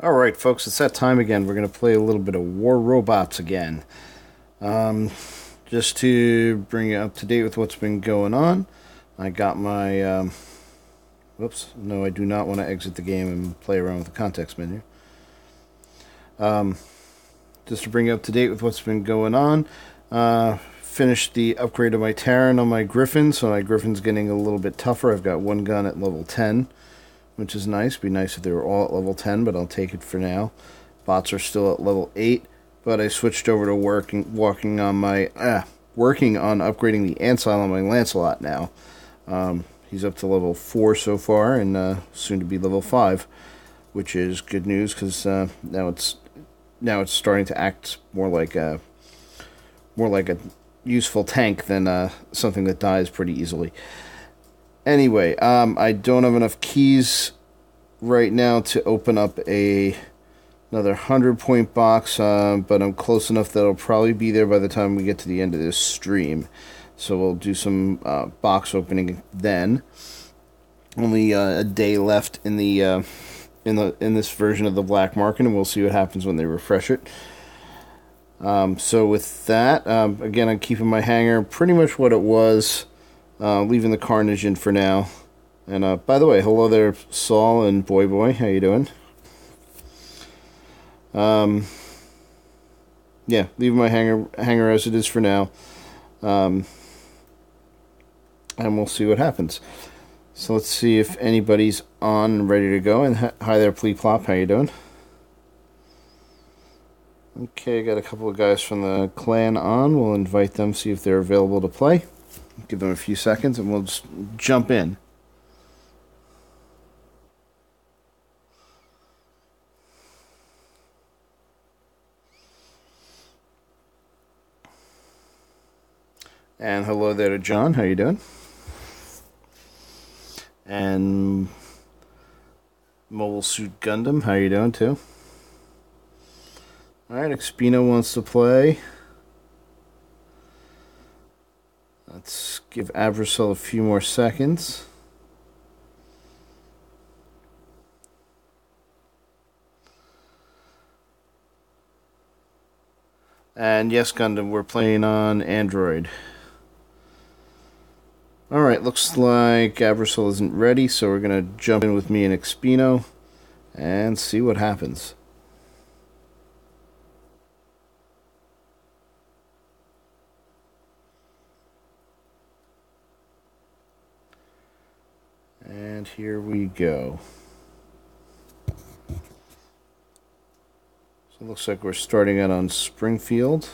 Alright, folks, it's that time again. We're going to play a little bit of War Robots again. Just to bring you up to date with what's been going on, I got my... whoops, no, I do not want to exit the game and play around with the context menu. Just to bring you up to date with what's been going on, finished the upgrade of my Terran on my Griffin, so my Griffin's getting a little bit tougher. I've got one gun at level 10. Which is nice. Be nice if they were all at level 10, but I'll take it for now. Bots are still at level 8, but I switched over to working on upgrading the Ancile on my Lancelot now. He's up to level 4 so far, and soon to be level 5, which is good news because now it's starting to act more like a useful tank than something that dies pretty easily. Anyway, I don't have enough keys right now to open up another 100-point box, but I'm close enough that it'll probably be there by the time we get to the end of this stream. So we'll do some box opening then. Only a day left in this version of the Black Market, and we'll see what happens when they refresh it. So with that, again, I'm keeping my hangar pretty much what it was. Leaving the Carnage in for now. And by the way, hello there, Saul and Boy. How you doing? Yeah, leaving my hangar as it is for now. And we'll see what happens. So let's see if anybody's on and ready to go. And hi there, Pleeplop. How you doing? Okay, got a couple of guys from the clan on. We'll invite them, see if they're available to play. Give them a few seconds and we'll just jump in. And hello there to John. How you doing? And Mobile Suit Gundam. How you doing too? Alright, Expino wants to play. Let's give Abrasol a few more seconds. And yes, Gundam, we're playing on Android. Alright, looks like Abrasol isn't ready, so we're going to jump in with me and Expino and see what happens. And here we go. So it looks like we're starting out on Springfield.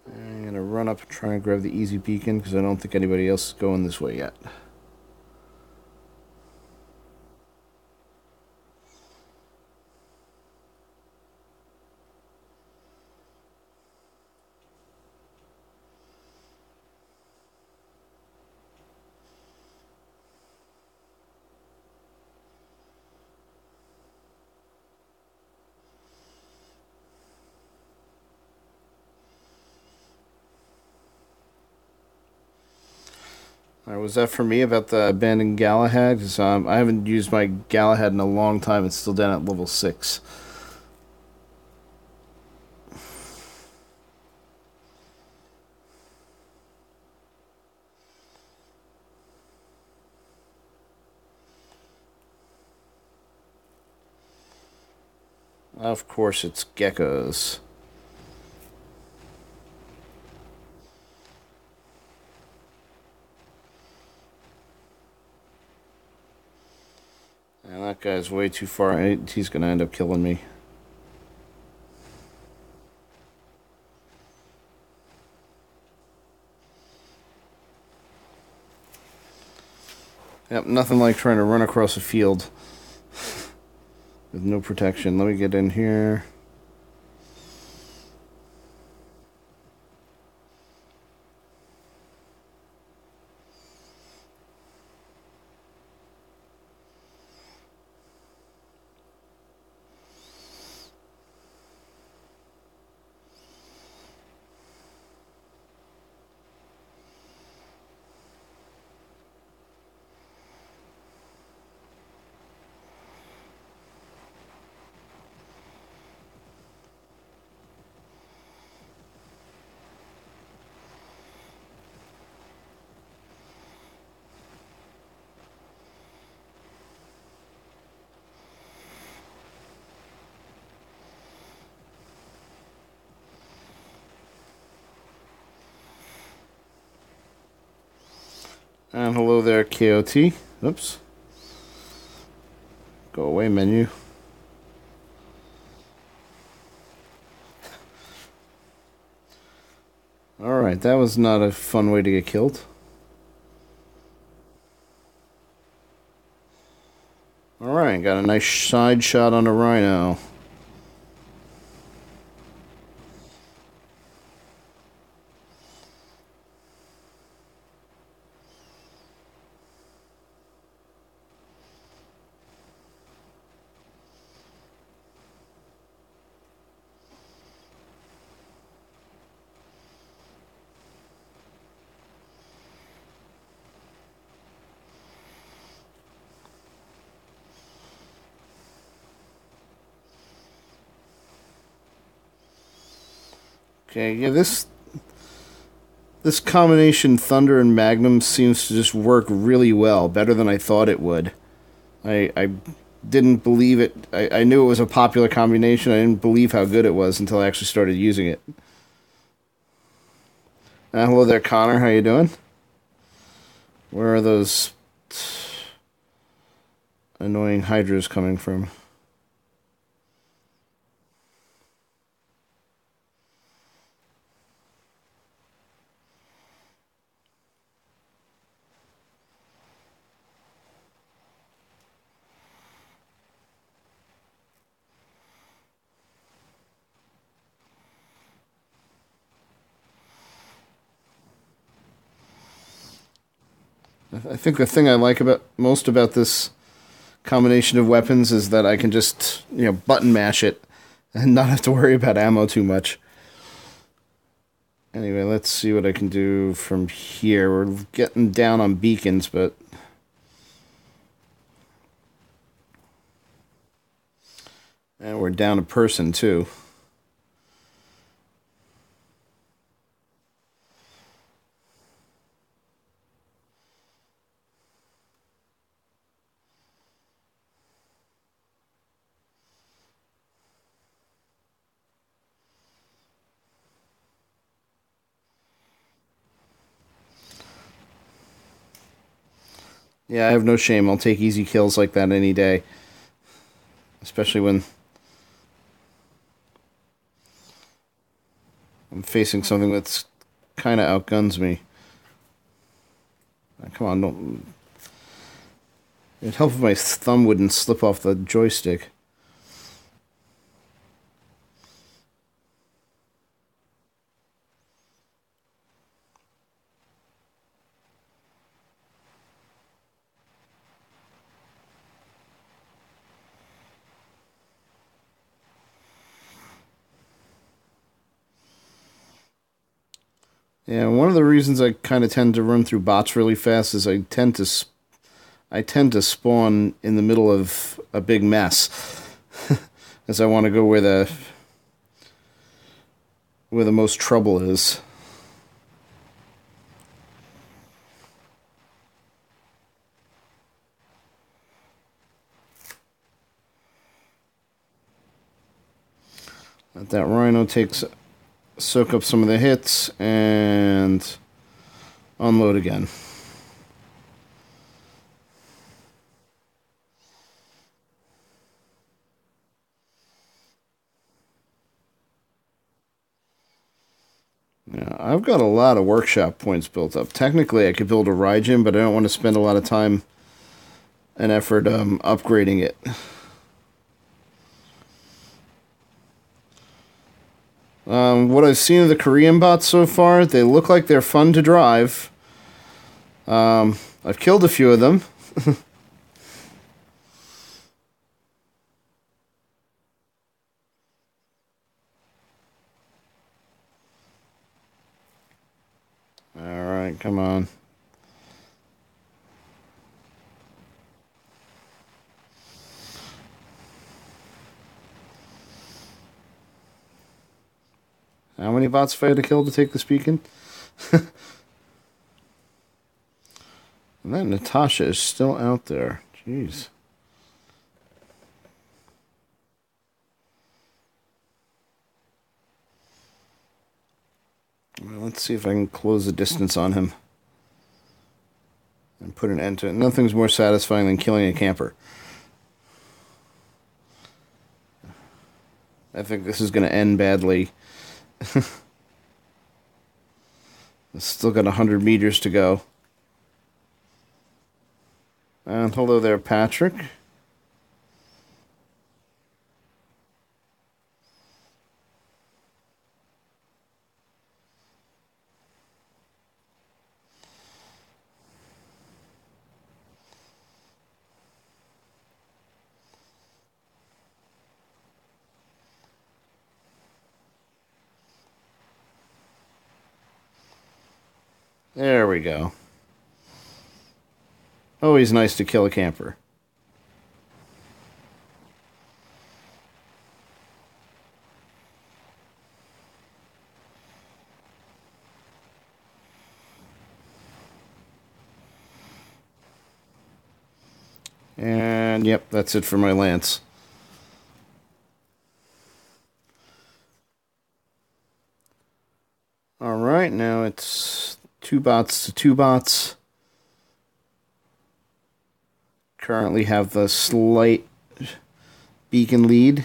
I'm going to run up and try and grab the easy beacon because I don't think anybody else is going this way yet. Was that for me about the abandoned Galahad? Because I haven't used my Galahad in a long time. It's still down at level 6. Of course, it's geckos. And that guy's way too far. He's going to end up killing me. Yep, nothing like trying to run across a field with no protection. Let me get in here. And hello there, KOT. Oops. Go away, menu. Alright, that was not a fun way to get killed. Alright, got a nice side shot on a rhino. Okay, yeah, this combination Thunder and Magnum seems to just work really well, better than I thought it would. I didn't believe it. I knew it was a popular combination. I didn't believe how good it was until I actually started using it. Hello there, Connor. How you doing? Where are those annoying hydras coming from? I think the thing I like most about this combination of weapons is that I can just, button mash it and not have to worry about ammo too much. Anyway, let's see what I can do from here. We're getting down on beacons, but and we're down a person too. Yeah, I have no shame. I'll take easy kills like that any day. Especially when I'm facing something that's kind of outguns me. Come on, don't... It'd help if my thumb wouldn't slip off the joystick. Yeah, one of the reasons I kind of tend to run through bots really fast is I tend to spawn in the middle of a big mess, as I want to go where the most trouble is. Let that rhino soak up some of the hits and unload again. Yeah, I've got a lot of workshop points built up. Technically, I could build a Raijin, but I don't want to spend a lot of time and effort upgrading it. What I've seen of the Korean bots so far, they look like they're fun to drive. I've killed a few of them. Alright, come on. How many bots have I had to kill to take this beacon? And that Natasha is still out there. Jeez. Well, let's see if I can close the distance on him. put an end to it. Nothing's more satisfying than killing a camper. I think this is going to end badly. It's still got 100 meters to go. And hello there, Patrick. There we go. Always nice to kill a camper. And yep, that's it for my lance. Alright, now it's 2 bots to 2 bots. Currently have the slight beacon lead.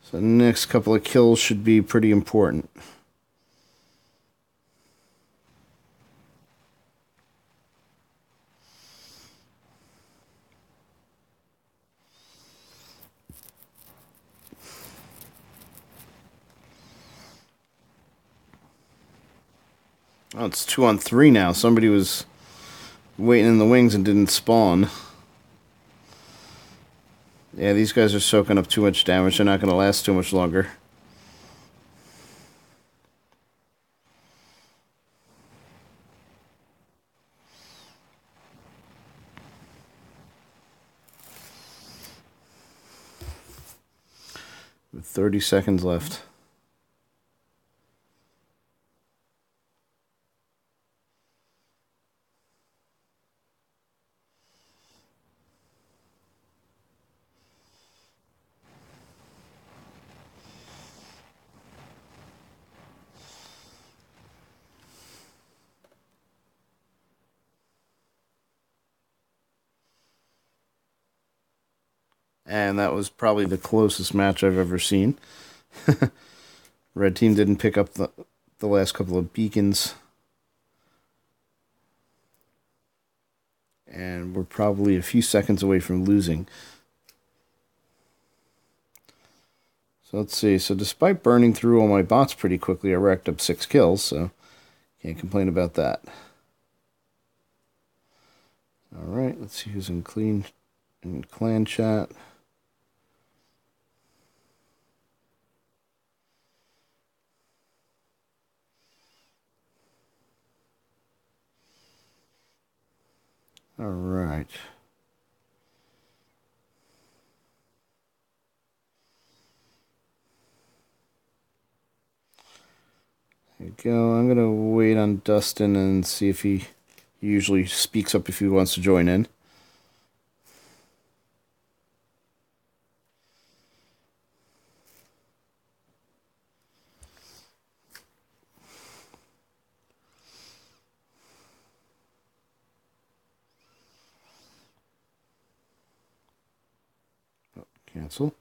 So the next couple of kills should be pretty important. Oh, it's 2 on 3 now. Somebody was waiting in the wings and didn't spawn. Yeah, these guys are soaking up too much damage. They're not going to last too much longer. With 30 seconds left. And that was probably the closest match I've ever seen. Red team didn't pick up the last couple of beacons. And we're probably a few seconds away from losing. So let's see. So despite burning through all my bots pretty quickly, I racked up 6 kills, so can't complain about that. Alright, let's see who's in clan chat. All right. There you go. I'm going to wait on Dustin and see if he usually speaks up if he wants to join in. Cancel.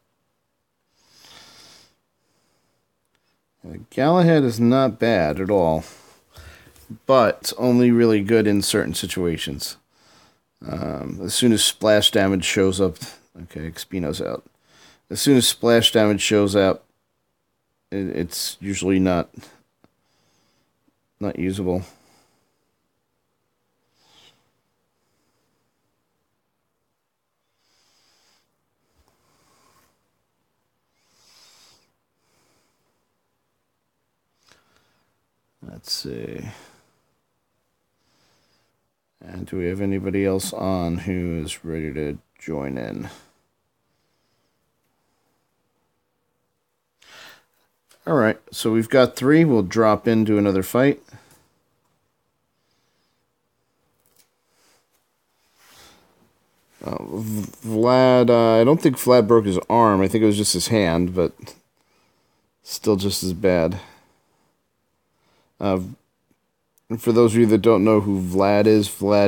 Galahad is not bad at all, but only really good in certain situations. As soon as splash damage shows up, okay, Expino's out. As soon as splash damage shows up, it's usually not usable. Let's see. And do we have anybody else on who is ready to join in? All right, so we've got 3. We'll drop into another fight. Vlad, I don't think Vlad broke his arm. I think it was just his hand, but still just as bad. For those of you that don't know who Vlad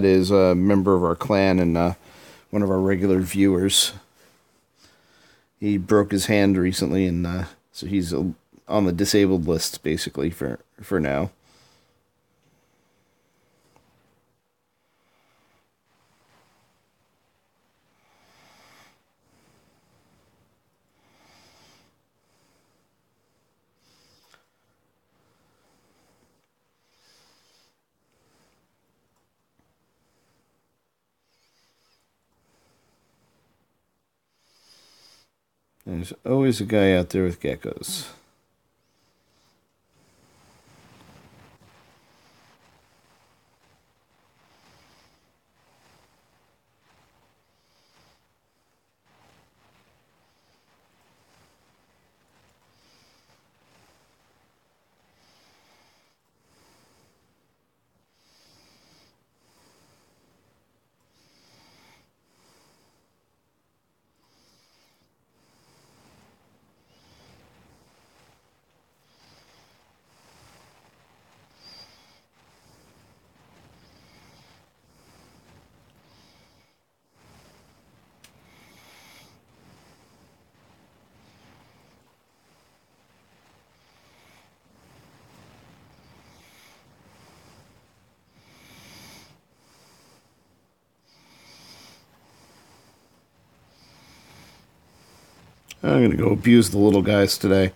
is a member of our clan and one of our regular viewers. He broke his hand recently, and so he's on the disabled list basically for now. There's always a guy out there with geckos. I'm going to go abuse the little guys today.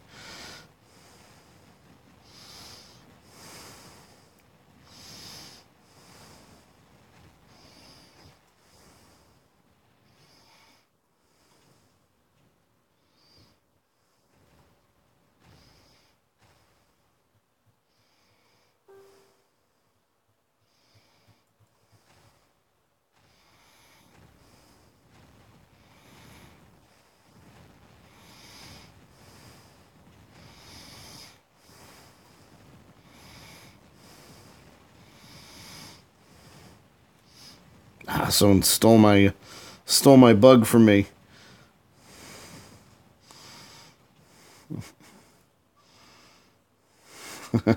Someone stole my bug from me. Oh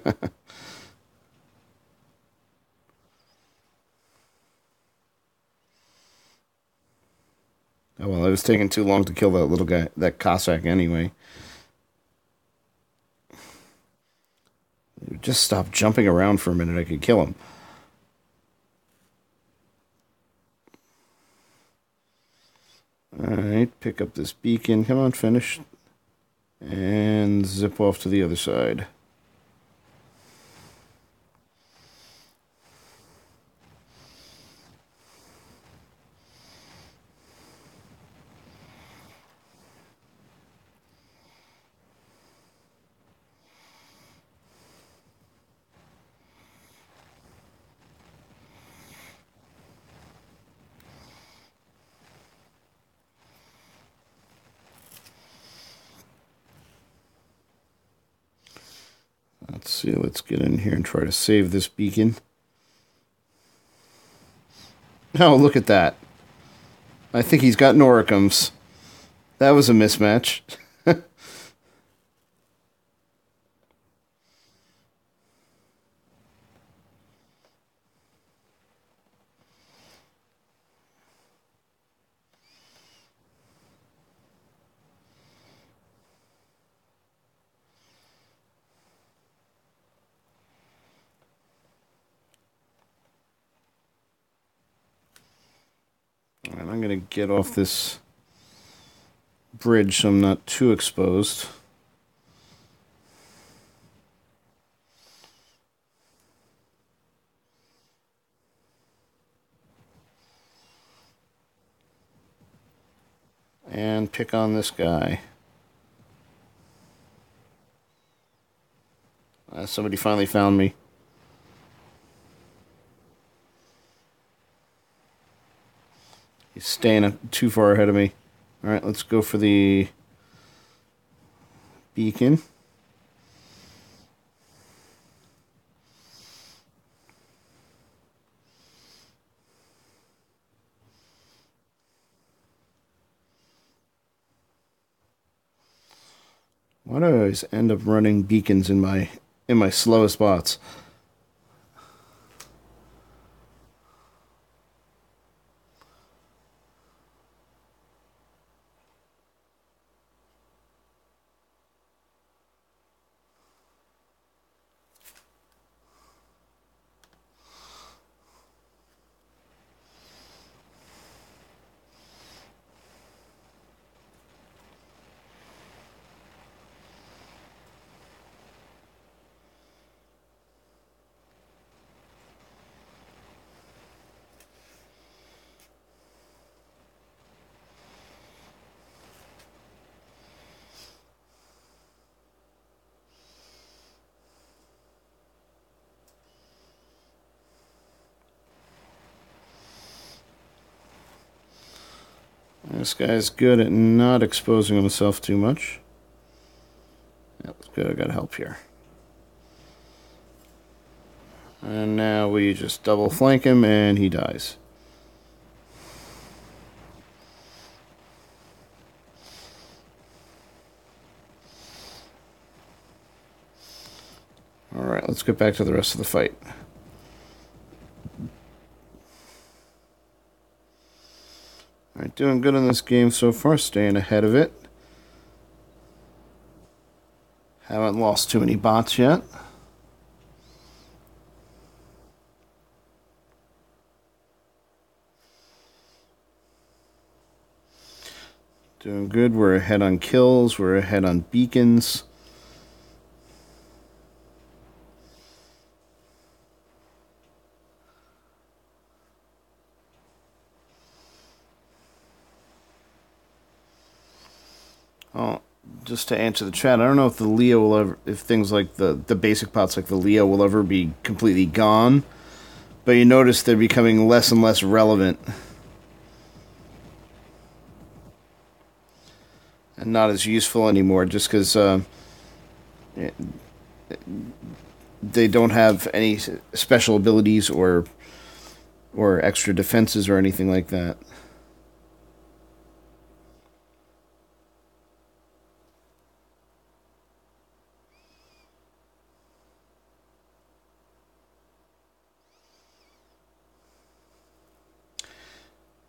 well, it was taking too long to kill that little guy, that Cossack anyway. Just stop jumping around for a minute, I could kill him. Alright, pick up this beacon. Come on, finish. And zip off to the other side. Let's see, let's get in here and try to save this beacon. Oh, look at that. I think he's got Noricums. That was a mismatch. Alright, I'm going to get off this bridge so I'm not too exposed. And pick on this guy. Somebody finally found me. He's staying too far ahead of me. Alright, let's go for the beacon. Why do I always end up running beacons in my slowest spots? This guy's good at not exposing himself too much. That was good. I got help here. And now we just double flank him and he dies. Alright, let's get back to the rest of the fight. Alright, doing good in this game so far, staying ahead of it. Haven't lost too many bots yet. Doing good, we're ahead on kills, we're ahead on beacons. Oh, just to answer the chat, I don't know if the Leo will ever, if things like the basic bots like the Leo will ever be completely gone, but you notice they're becoming less and less relevant. And not as useful anymore, just because they don't have any special abilities or extra defenses or anything like that.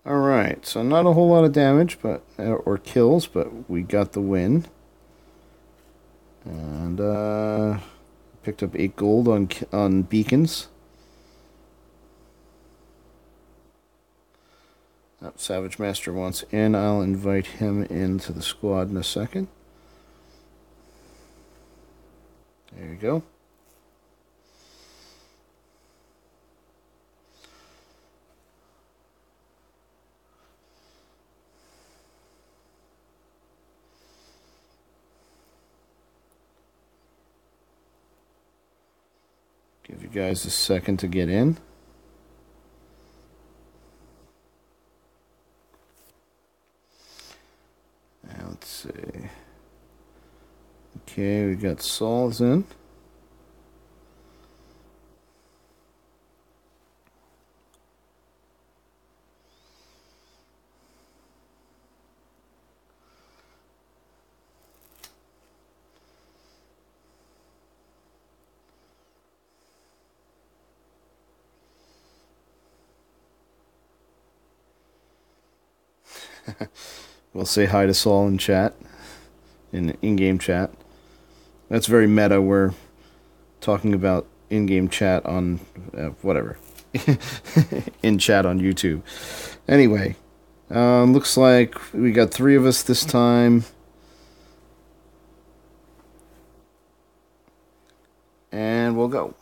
Alright, so not a whole lot of damage, but or kills, but we got the win. And picked up 8 gold on beacons. Oh, Savage Master wants in. I'll invite him into the squad in a second. There you go. Give you guys a second to get in. Now let's see. Okay, we got Saul's in. We'll say hi to Saul in chat, in in-game chat. That's very meta. We're talking about in-game chat on whatever, in chat on YouTube. Anyway, looks like we got 3 of us this time, and we'll go.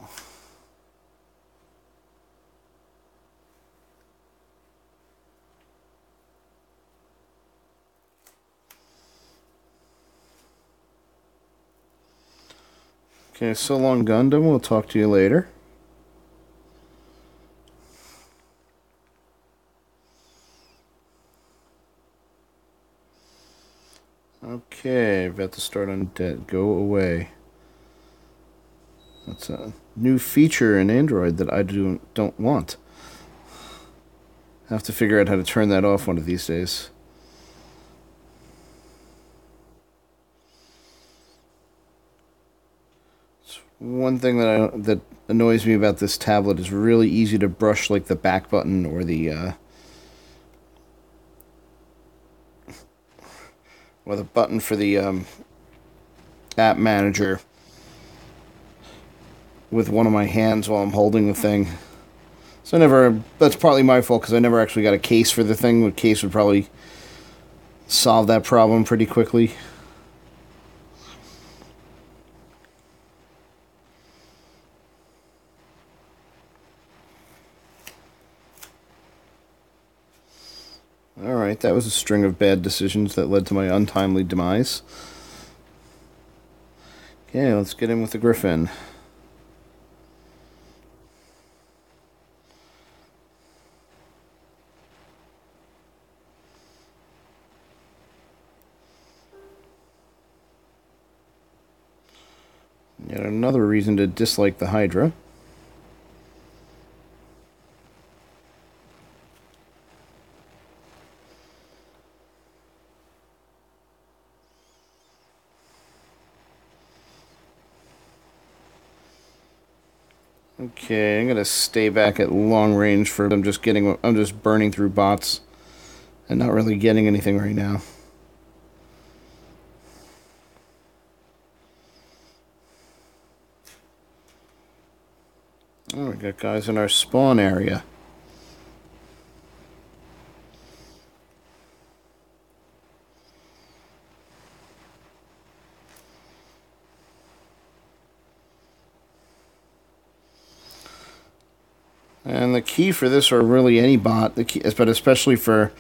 Okay, so long, Gundam. We'll talk to you later. Okay, about to start on debt. Go away. That's a new feature in Android that I don't want. I have to figure out how to turn that off one of these days. One thing that annoys me about this tablet is really easy to brush, like the back button or the button for the app manager with one of my hands while I'm holding the thing. So that's partly my fault because I never actually got a case for the thing. A case would probably solve that problem pretty quickly. Alright, that was a string of bad decisions that led to my untimely demise. Okay, let's get in with the Griffin. Yet another reason to dislike the Hydra. Okay, I'm gonna stay back at long range for I'm just burning through bots and not really getting anything right now. Oh, we got guys in our spawn area. And the key for this, or really any bot, but especially for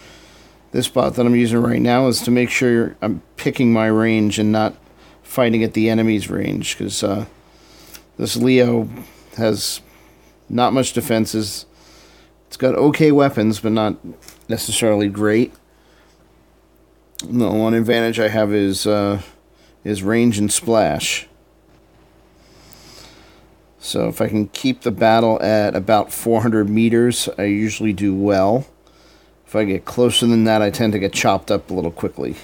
this bot that I'm using right now, is to make sure I'm picking my range and not fighting at the enemy's range, because this Leo has not much defenses. It's got okay weapons, but not necessarily great. The one advantage I have is range and splash. So if I can keep the battle at about 400 meters, I usually do well. If I get closer than that, I tend to get chopped up a little quickly.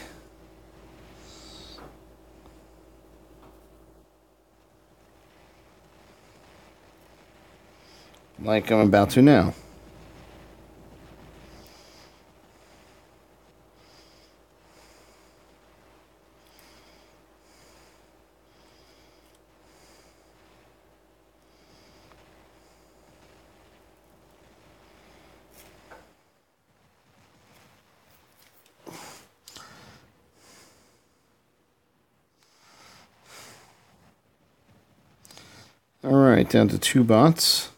Like I'm about to now. Alright, down to 2 bots.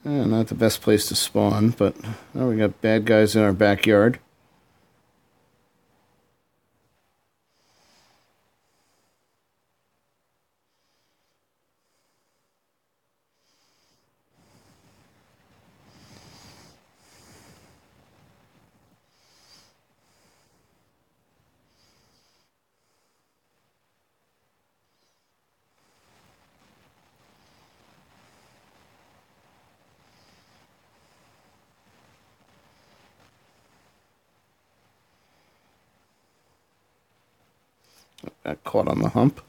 Not the best place to spawn, but oh, we got bad guys in our backyard. Got caught on the hump.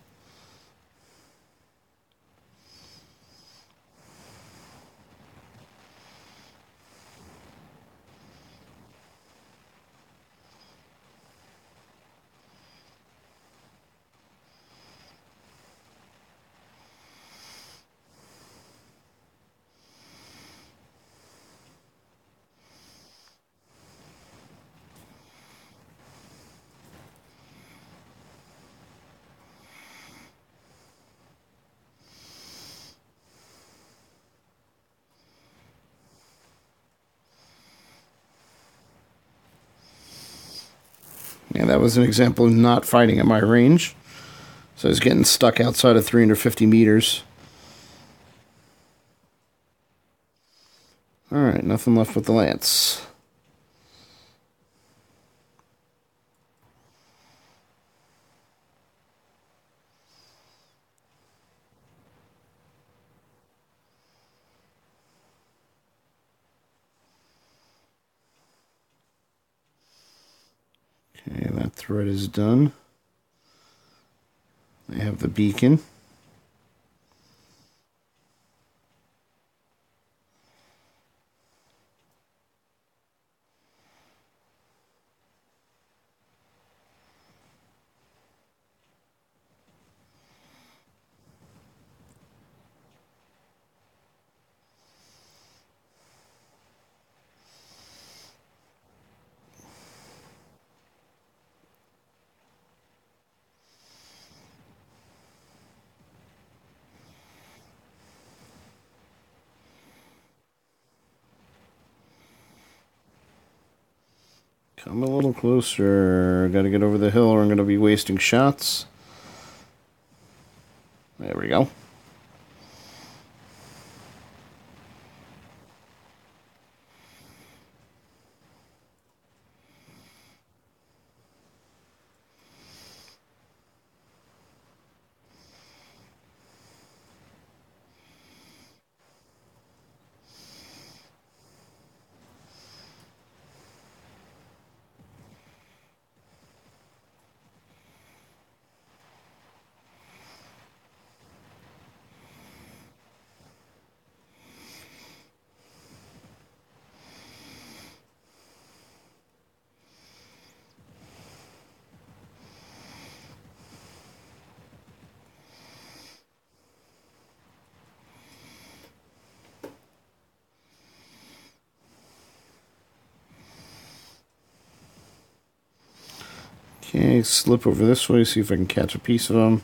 Yeah, that was an example of not fighting at my range. So I was getting stuck outside of 350 meters. Alright, nothing left with the lance. Okay, that thread is done. I have the beacon. Come a little closer. Gotta get over the hill or I'm gonna be wasting shots. There we go. Okay, slip over this way, see if I can catch a piece of them.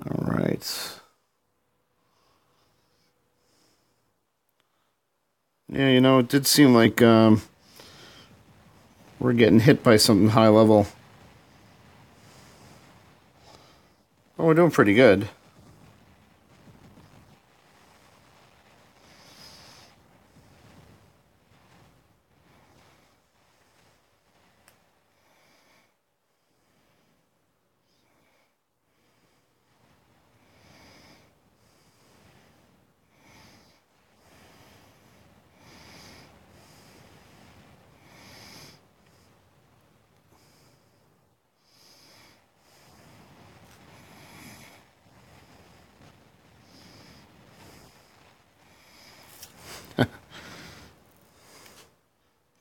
All right. Yeah, you know, it did seem like we're getting hit by something high level. Oh, we're doing pretty good.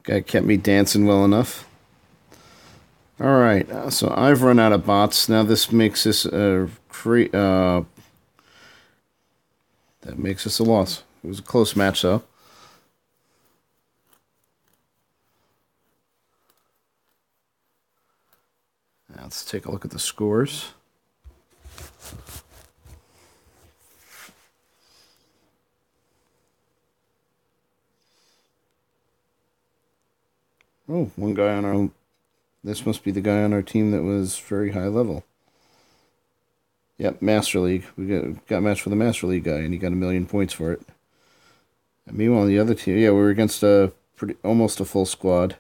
Guy kept me dancing well enough. All right, so I've run out of bots. Now this makes this that makes us a loss. It was a close match, though. Now let's take a look at the scores. Oh, one guy on our... This must be the guy on our team that was very high level. Yep, Master League. We got matched with a Master League guy, and he got 1,000,000 points for it. And meanwhile, the other team... Yeah, we were against almost a full squad.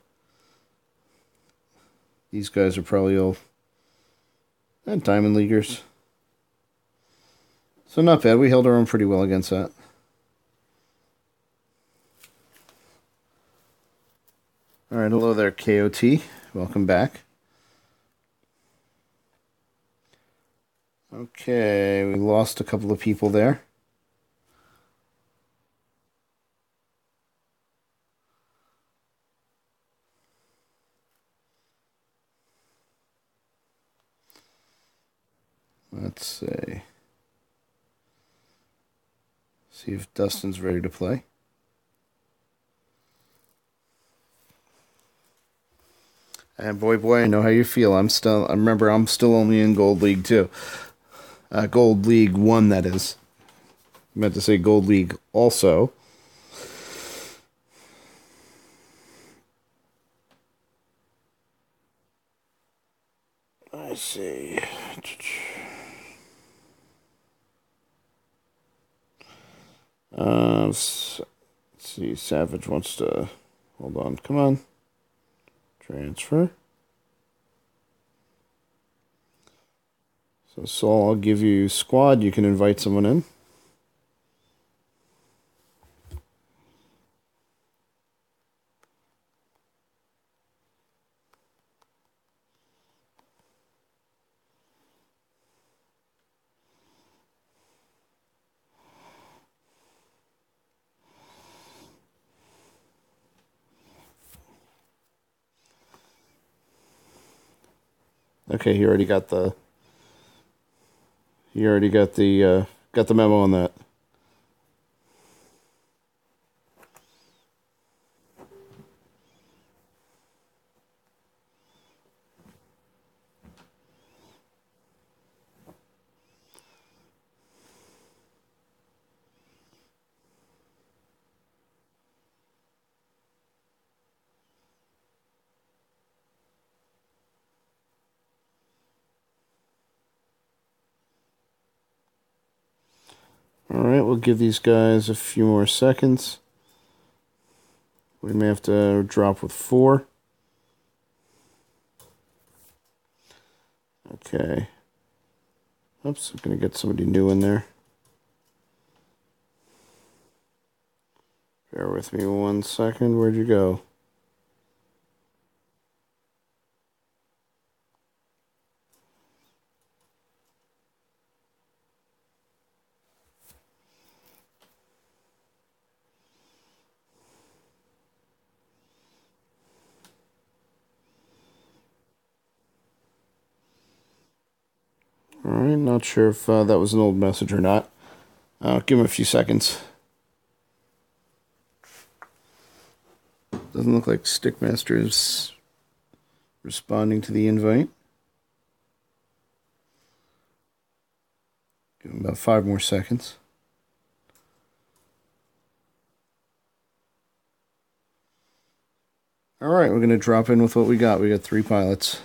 These guys are probably all... And Diamond Leaguers. So not bad. We held our own pretty well against that. All right, hello there, KOT. Welcome back. Okay, we lost a couple of people there. Let's see. See if Dustin's ready to play. And boy, I know how you feel. I remember I'm still only in Gold League too. Gold League 1, that is. I meant to say Gold League also. I see. Let's see. Savage wants to... Hold on. Come on. Transfer. So, Saul, I'll give you squad. You can invite someone in. Okay, he already got the... He already got the memo on that. All right, we'll give these guys a few more seconds. We may have to drop with 4. Okay. Oops, I'm going to get somebody new in there. Bear with me 1 second. Where'd you go? Alright, not sure if that was an old message or not. Give him a few seconds. Doesn't look like Stickmaster is responding to the invite. Give him about 5 more seconds. Alright, we're going to drop in with what we got. We got 3 pilots.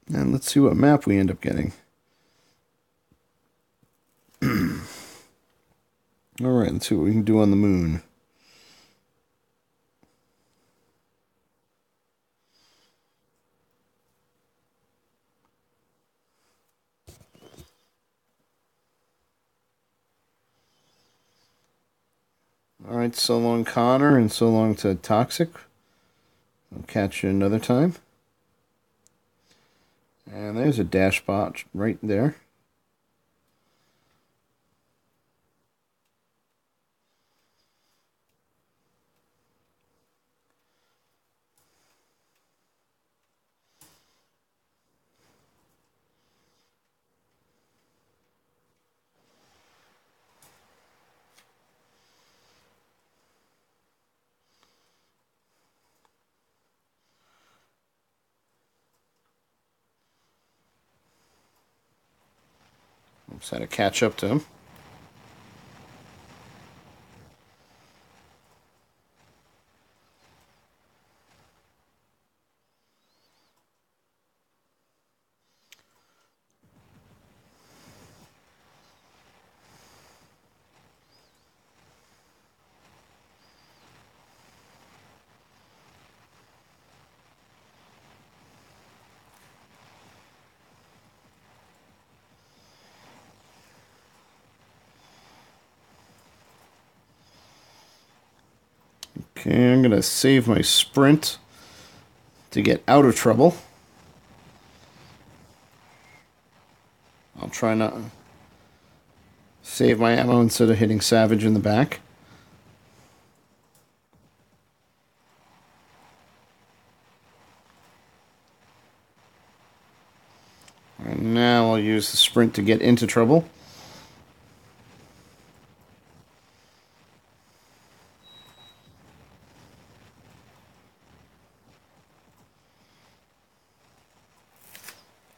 And let's see what map we end up getting. Alright, let's see what we can do on the moon. Alright, so long Connor, and so long to Toxic. I'll catch you another time. And there's a dash spot right there. Just had to catch up to him. Okay, I'm going to save my sprint to get out of trouble. I'll try not save my ammo instead of hitting Savage in the back. And now I'll use the sprint to get into trouble.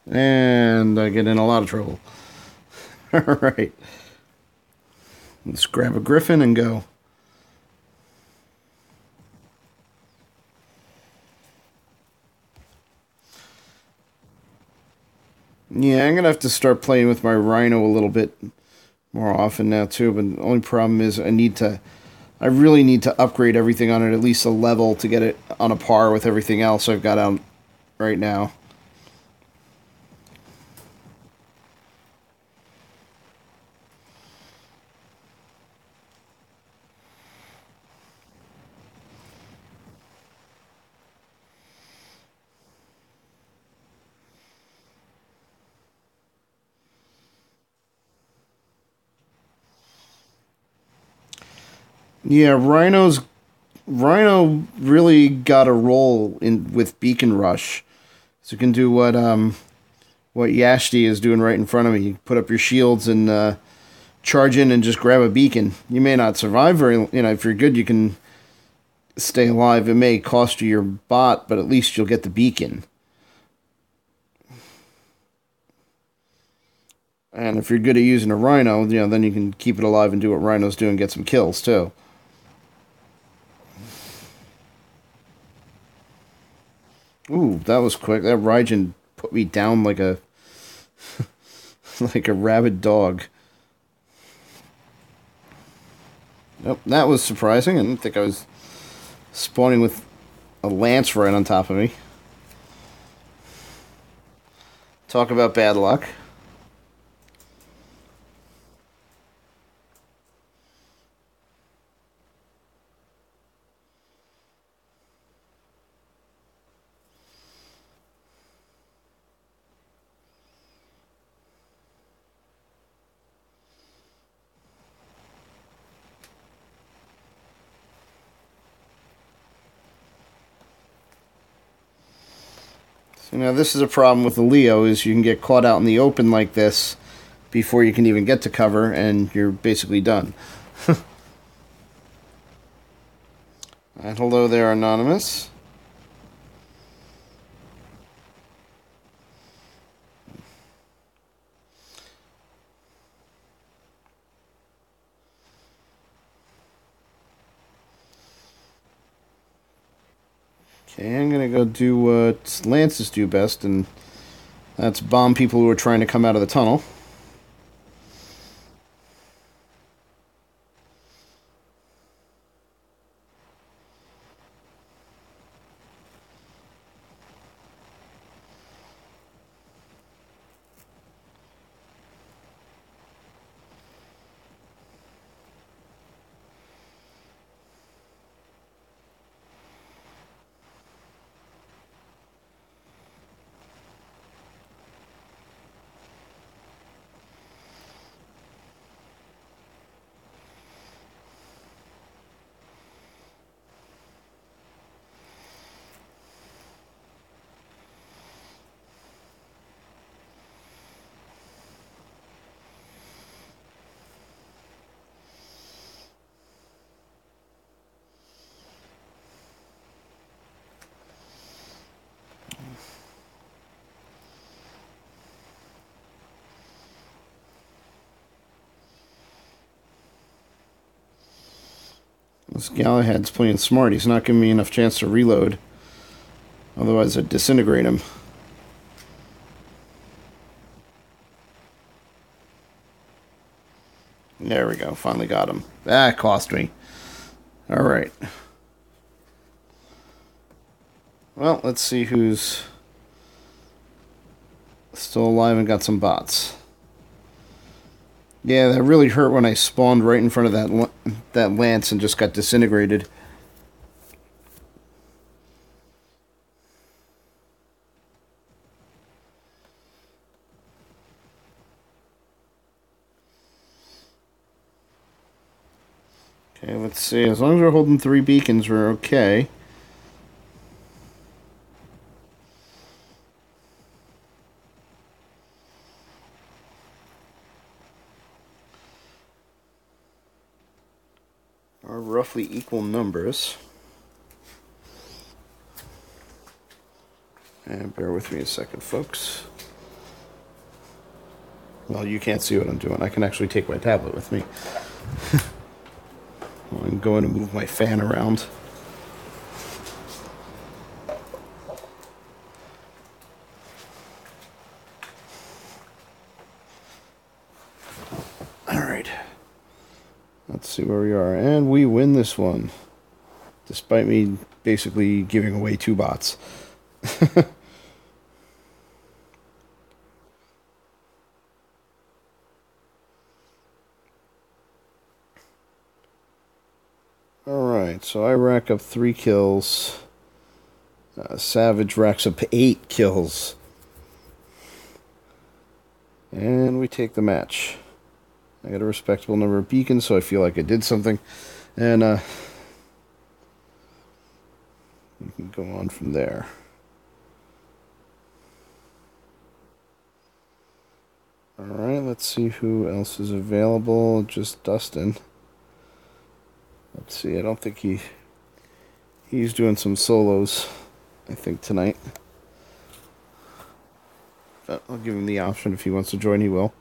And I get in a lot of trouble. Alright. Let's grab a Griffin and go. Yeah, I'm going to have to start playing with my Rhino a little bit more often now too, but the only problem is I really need to upgrade everything on it at least a level to get it on a par with everything else I've got out right now. Yeah, Rhino really got a role in with Beacon Rush. So you can do what Yashti is doing right in front of me. You put up your shields and charge in and just grab a beacon. You may not survive if you're good you can stay alive. It may cost you your bot, but at least you'll get the beacon. And if you're good at using a Rhino, then you can keep it alive and do what Rhino's doing, get some kills too. Ooh, that was quick. That Raijin put me down like a like a rabid dog. Nope, that was surprising. I didn't think I was spawning with a lance right on top of me. Talk about bad luck. So now this is a problem with the Leo, is you can get caught out in the open like this before you can even get to cover, and you're basically done. And hello there, Anonymous. Okay, I'm going to go do what Lances do best, and that's bomb people who are trying to come out of the tunnel. This Galahad's playing smart. He's not giving me enough chance to reload. Otherwise, I'd disintegrate him. There we go. Finally got him. That cost me. Alright. Well, let's see who's still alive and got some bots. Yeah, that really hurt when I spawned right in front of that lance and just got disintegrated. Okay, let's see. As long as we're holding 3 beacons, we're okay. Are roughly equal numbers. And bear with me a second, folks. Well, you can't see what I'm doing. I can actually take my tablet with me. I'm going to move my fan around. Alright. Let's see where we are. And we win this one. Despite me basically giving away 2 bots. Alright, so I rack up 3 kills. Savage racks up 8 kills. And we take the match. I got a respectable number of beacons, so I feel like I did something. And we can go on from there. Alright, let's see who else is available. Just Dustin. Let's see, I don't think he's doing some solos, I think, tonight. But I'll give him the option. If he wants to join, he will.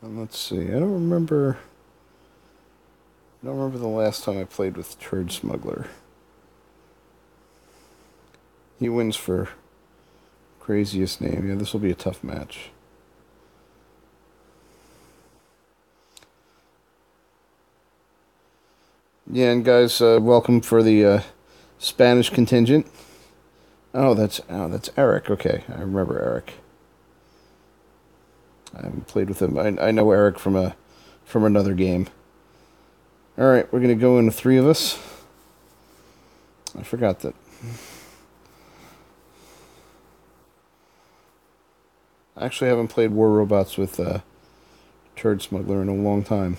And let's see, I don't remember the last time I played with Turd Smuggler. He wins for craziest name. Yeah, this will be a tough match. Yeah, and guys, welcome for the Spanish contingent. Oh, that's Eric. Okay, I remember Eric. I haven't played with him. I know Eric from another game. All right, we're gonna go into 3 of us. I forgot that. I actually haven't played War Robots with Turd turd smuggler in a long time.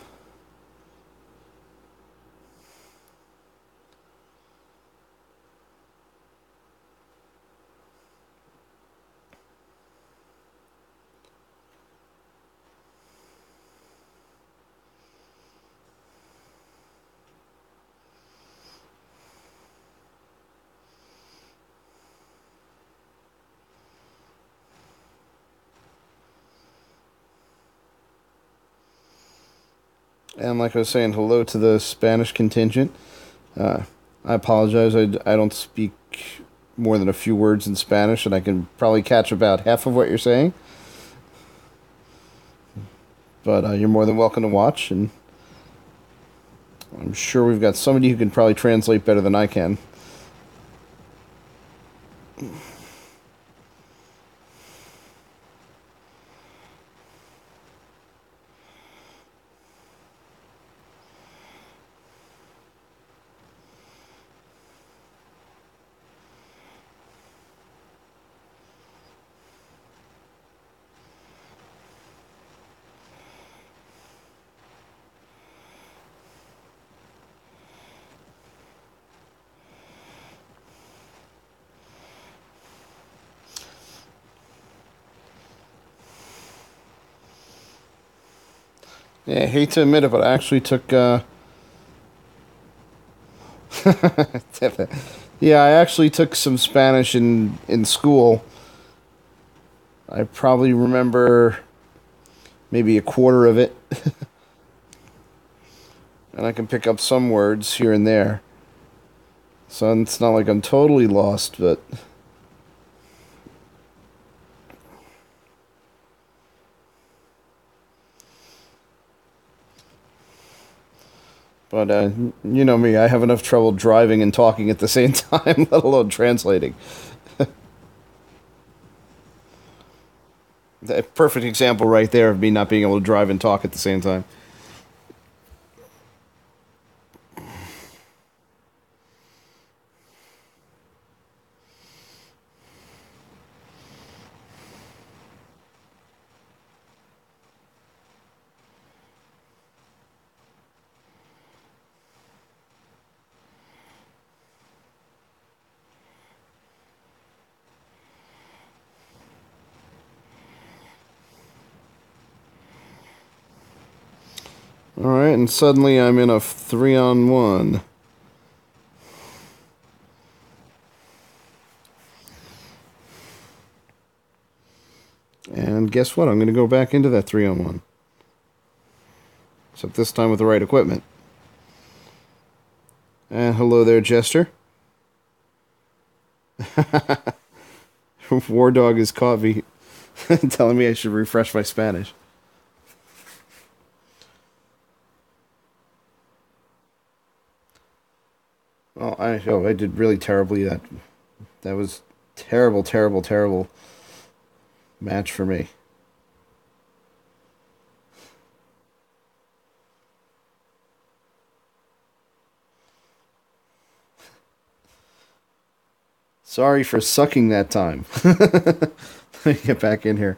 And like I was saying, hello to the Spanish contingent. I apologize. I don't speak more than a few words in Spanish, and I can probably catch about half of what you're saying. But you're more than welcome to watch, and I'm sure we've got somebody who can probably translate better than I can. Yeah, I hate to admit it, but I actually took. Yeah, I actually took some Spanish in school. I probably remember maybe a quarter of it, and I can pick up some words here and there. So it's not like I'm totally lost, but. But you know me, I have enough trouble driving and talking at the same time, let alone translating. A perfect example right there of me not being able to drive and talk at the same time. Alright, and suddenly I'm in a 3-on-1. And guess what? I'm going to go back into that 3-on-1. Except this time with the right equipment. And hello there, Jester. War Dog has caught me telling me I should refresh my Spanish. Well, I did really terribly. That was terrible, terrible, terrible match for me. Sorry for sucking that time. Let me get back in here.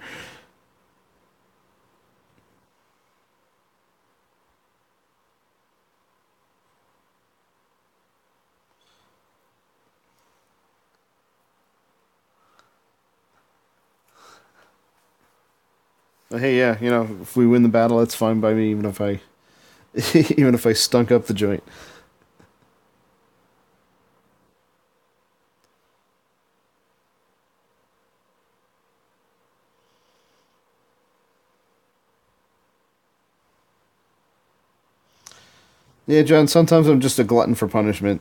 But hey, yeah, you know, if we win the battle, that's fine by me, even if I, even if I stunk up the joint. Yeah, John. Sometimes I'm just a glutton for punishment.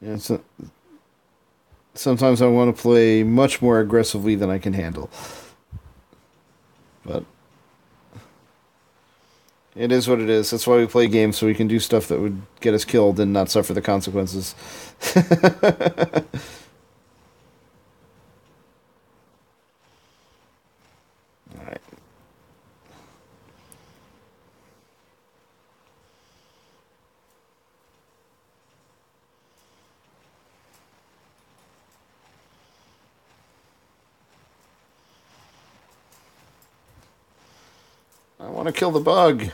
Yeah, so, sometimes I want to play much more aggressively than I can handle. But it is what it is. That's why we play games, so we can do stuff that would get us killed and not suffer the consequences. All right. I want to kill the bug.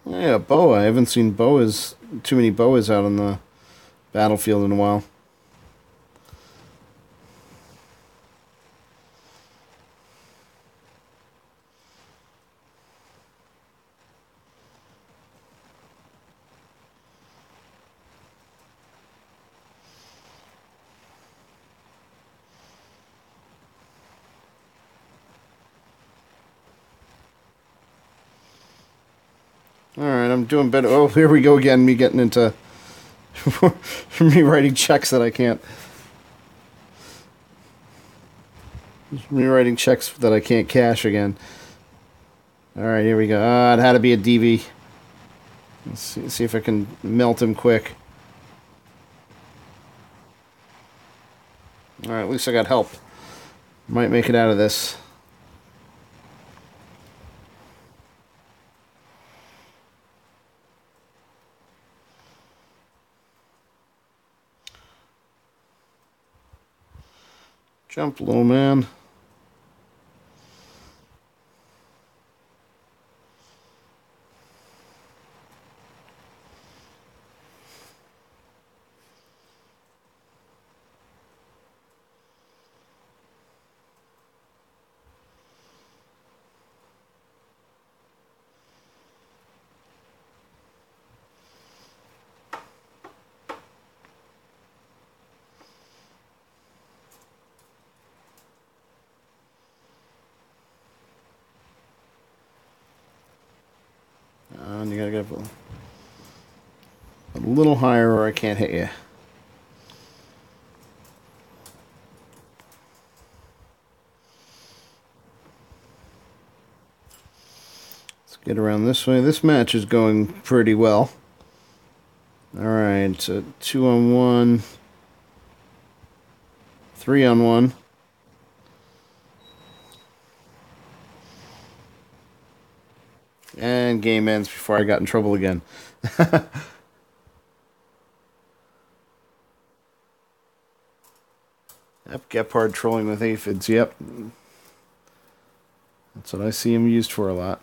Yeah, boa. I haven't seen boas, too many boas out on the battlefield in a while. Alright, I'm doing better. Oh, here we go again, me getting into... me writing checks that I can't... Me writing checks that I can't cash again. Alright, here we go. It had to be a DV. Let's see if I can melt him quick. Alright, at least I got help. Might make it out of this. Jump low, man. And you gotta get a little higher or I can't hit you. Let's get around this way. This match is going pretty well. Alright, so 2-on-1. 3-on-1. And game ends before I got in trouble again. Yep, Gepard trolling with aphids, yep. That's what I see him used for a lot.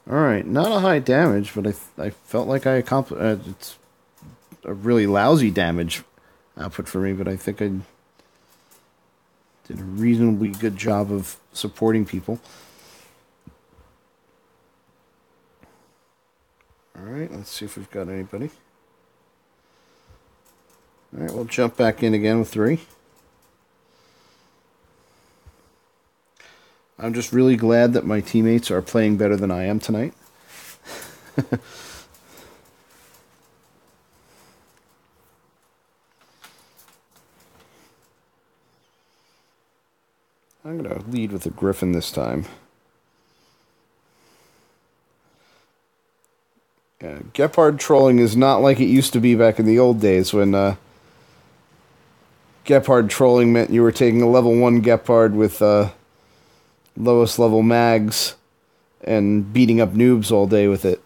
Alright, not a high damage, but I felt like I accomplished... it's a really lousy damage output for me, but I think I did a reasonably good job of supporting people. Alright, let's see if we've got anybody. Alright, we'll jump back in again with 3. I'm just really glad that my teammates are playing better than I am tonight. I'm going to lead with a Griffin this time. Gepard trolling is not like it used to be back in the old days when Gepard trolling meant you were taking a level 1 Gepard with lowest level mags and beating up noobs all day with it.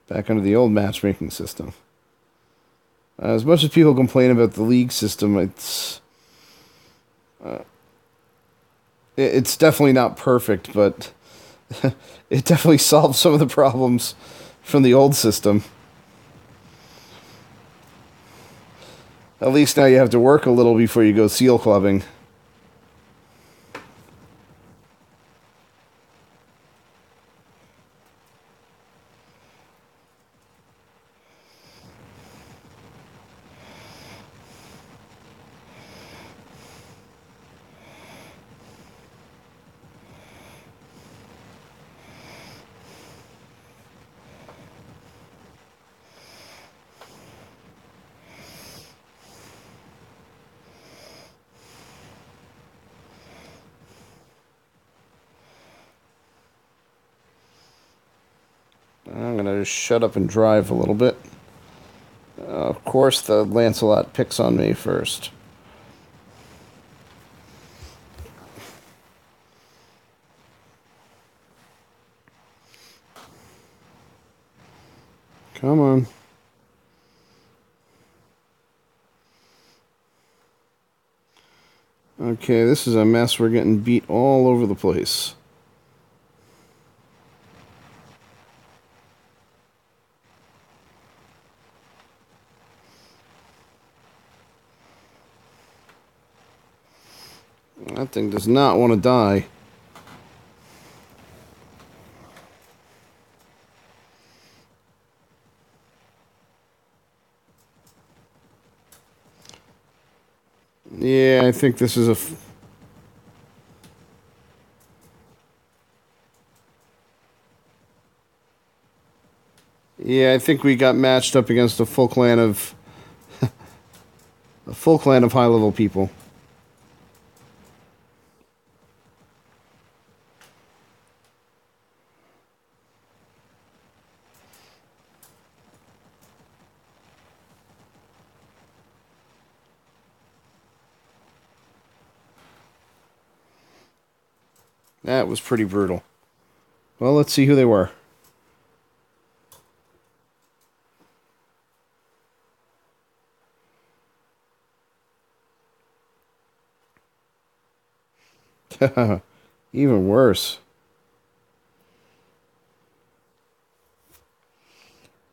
Back under the old matchmaking system. As much as people complain about the league system, it's definitely not perfect, but it definitely solves some of the problems from the old system. At least now you have to work a little before you go seal clubbing. going to shut up and drive a little bit. Of course, the Lancelot picks on me first. Come on. Okay, this is a mess. We're getting beat all over the place. That thing does not want to die. Yeah, I think this is a... Yeah, I think we got matched up against a full clan of... a full clan of high-level people. That was pretty brutal. Well, let's see who they were. Even worse.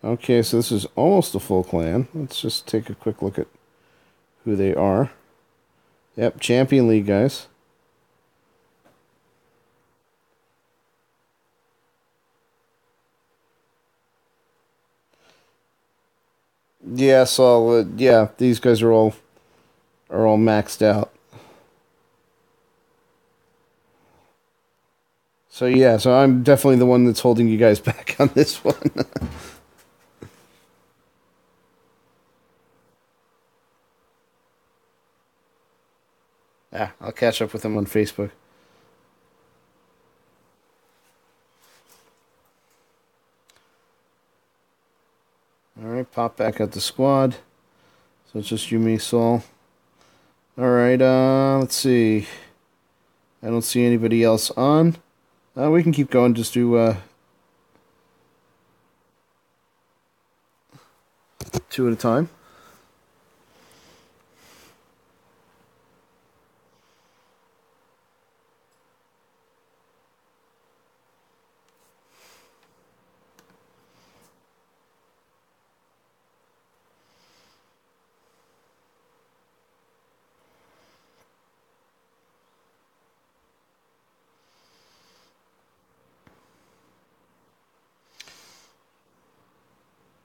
Okay, so this is almost a full clan. Let's just take a quick look at who they are. Yep, Champion League guys. Yeah, so yeah, these guys are all maxed out. So yeah, so I'm definitely the one that's holding you guys back on this one. Yeah, I'll catch up with them on Facebook. Alright, pop back at the squad. So it's just you, me, Saul. Alright, let's see. I don't see anybody else on. We can keep going, just do, 2 at a time.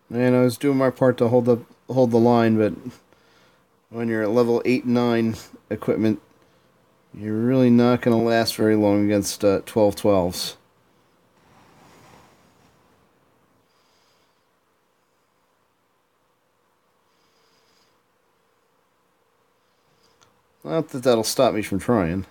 And I was doing my part to hold the line, but when you're at level 8 and 9 equipment, you're really not going to last very long against 12-12s. Not that that'll stop me from trying.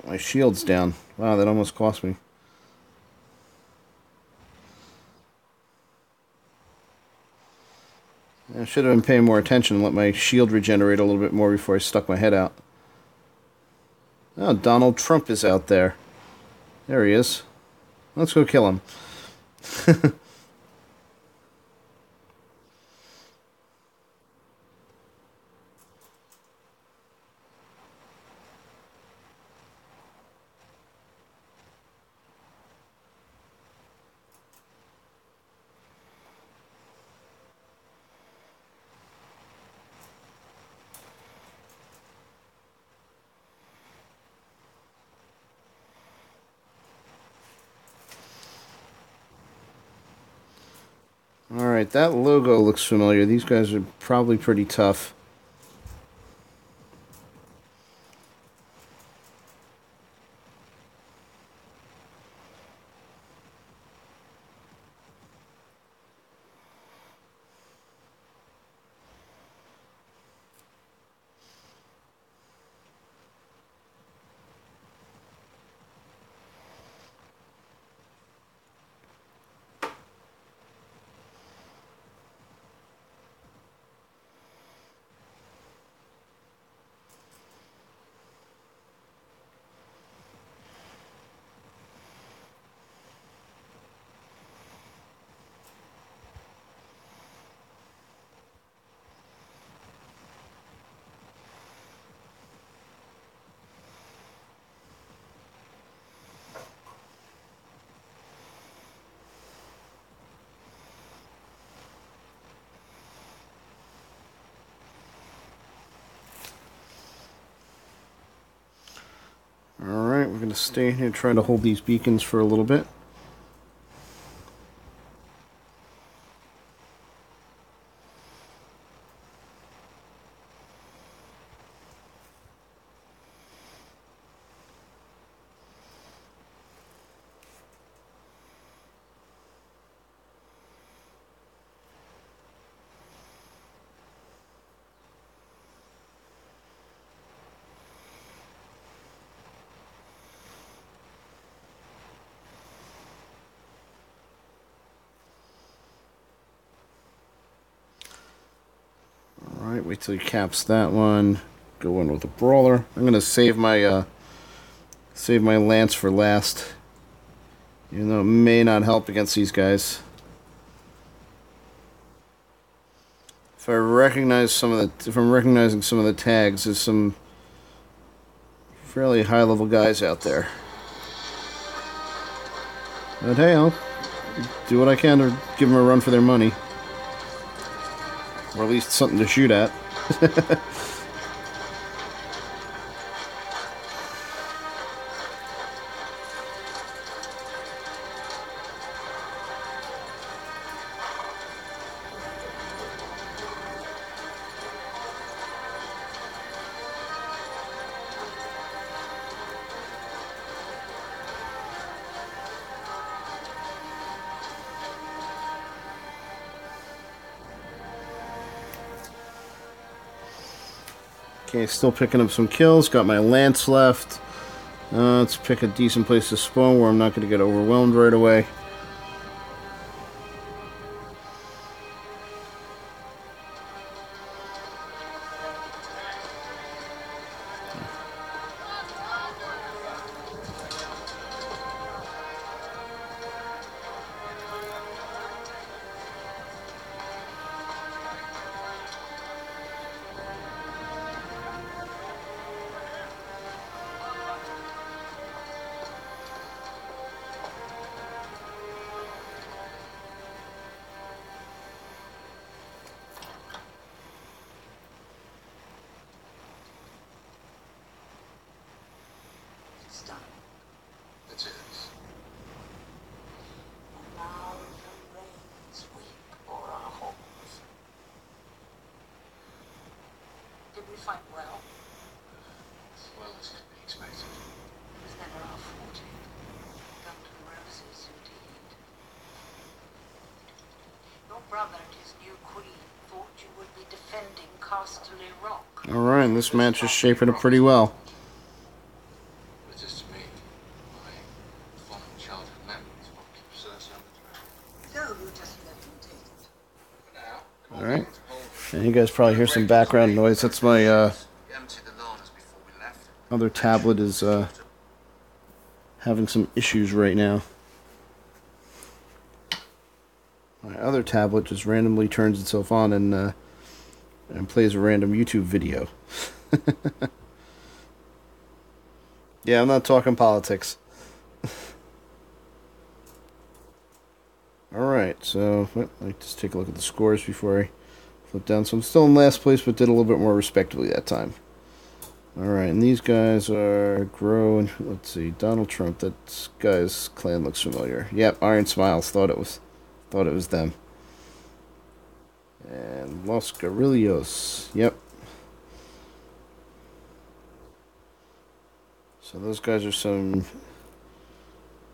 My shield's down. Wow, that almost cost me. I should have been paying more attention and let my shield regenerate a little bit more before I stuck my head out. Oh, Donald Trump is out there. There he is. Let's go kill him. Alright, that logo looks familiar. These guys are probably pretty tough. to stay here and try to hold these beacons for a little bit. Alright, wait till he caps that one. Go in with a brawler. I'm gonna save my lance for last. Even though it may not help against these guys. If I'm recognizing some of the tags, there's some fairly high level guys out there. But hey, I'll do what I can to give them a run for their money. Or at least something to shoot at. Okay, still picking up some kills. Got my lance left. Let's pick a decent place to spawn where I'm not going to get overwhelmed right away. Fight well. As well as could be expected. It was never our forte. Guns and roses, indeed. Your brother and his new queen thought you would be defending Casterly Rock. Alright, this match is shaping up pretty well. But just to me, my fond childhood memories what keeps us on the track. So, just let him take it. For now. Alright. And you guys probably hear some background noise. That's my other tablet is having some issues right now. My other tablet just randomly turns itself on and plays a random YouTube video. Yeah, I'm not talking politics. Alright, so let just take a look at the scores before I flip down. So I'm still in last place, but did a little bit more respectably that time. Alright, and these guys are Grow and let's see, Donald Trump. That guy's clan looks familiar. Yep, Iron Smiles thought it was them. And Los Guerrillos. Yep. So those guys are some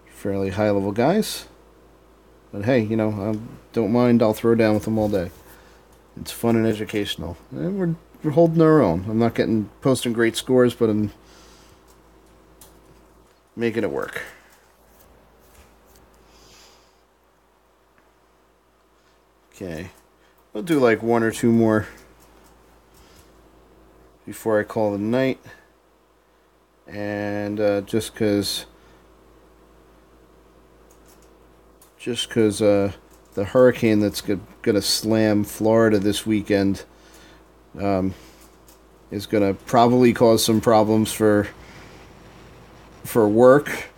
fairly high level guys. But hey, you know, I don't mind, I'll throw down with them all day. It's fun and educational. And we're holding our own. I'm not posting great scores, but I'm making it work. Okay. I'll do like one or two more before I call it a night. And just because the hurricane that's going to slam Florida this weekend is going to probably cause some problems for work,